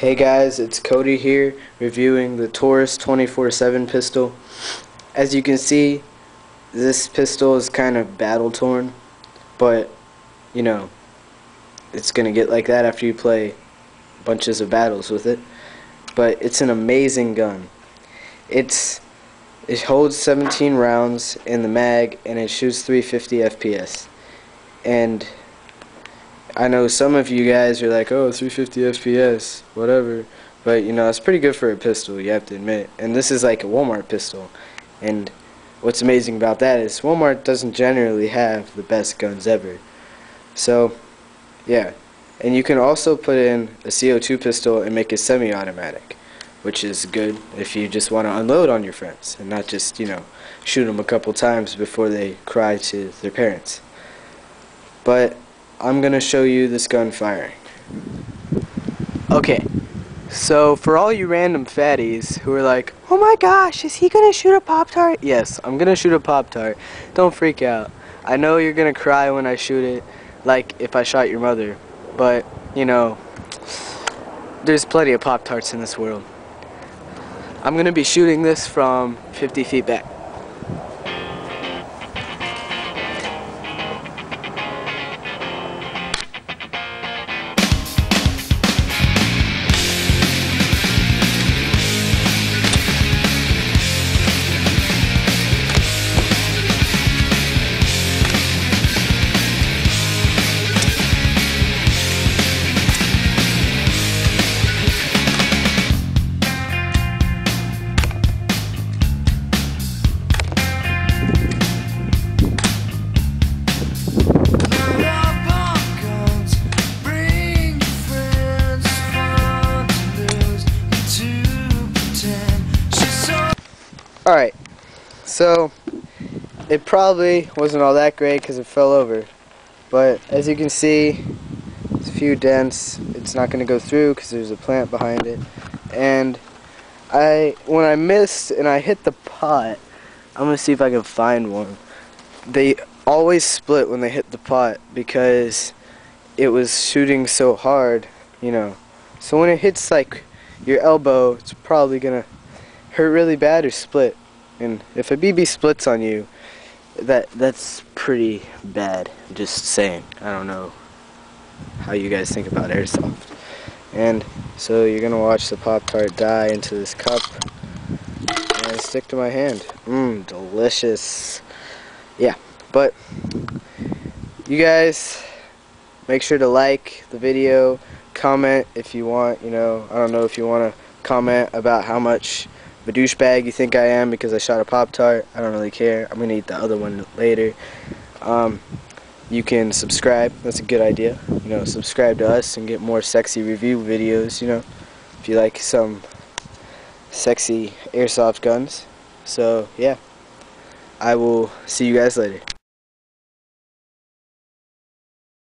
Hey guys, it's Cody here reviewing the Taurus 24/7 pistol. As you can see, this pistol is kind of battle torn, but you know, it's gonna get like that after you play bunches of battles with it. But it's an amazing gun. It holds 17 rounds in the mag and it shoots 350 FPS. And I know some of you guys are like, oh, 350 FPS, whatever. But, you know, it's pretty good for a pistol, you have to admit. And this is like a Walmart pistol. And what's amazing about that is Walmart doesn't generally have the best guns ever. So, yeah. And you can also put in a CO2 pistol and make it semi-automatic, which is good if you just want to unload on your friends and not just, you know, shoot them a couple times before they cry to their parents. But I'm going to show you this gun firing. Okay, so for all you random fatties who are like, oh my gosh, is he going to shoot a Pop-Tart? Yes, I'm going to shoot a Pop-Tart. Don't freak out. I know you're going to cry when I shoot it, like if I shot your mother. But, you know, there's plenty of Pop-Tarts in this world. I'm going to be shooting this from 50 feet back. Alright, so it probably wasn't all that great because it fell over, but as you can see, there's a few dents. It's not going to go through because there's a plant behind it. And when I missed and I hit the pot, I'm going to see if I can find one. They always split when they hit the pot because it was shooting so hard, you know. So when it hits like your elbow, it's probably going to hurt really bad or split. And if a BB splits on you, that's pretty bad. Just saying. I don't know how you guys think about airsoft. And so you're gonna watch the Pop-Tart die into this cup and stick to my hand. Delicious. Yeah, but you guys make sure to like the video, comment if you want. You know, I don't know if you want to comment about how much of a douchebag you think I am because I shot a Pop-Tart. I don't really care. I'm gonna eat the other one later. You can subscribe. That's a good idea. You know, subscribe to us and get more sexy review videos, you know, if you like some sexy airsoft guns. So yeah, I will see you guys later.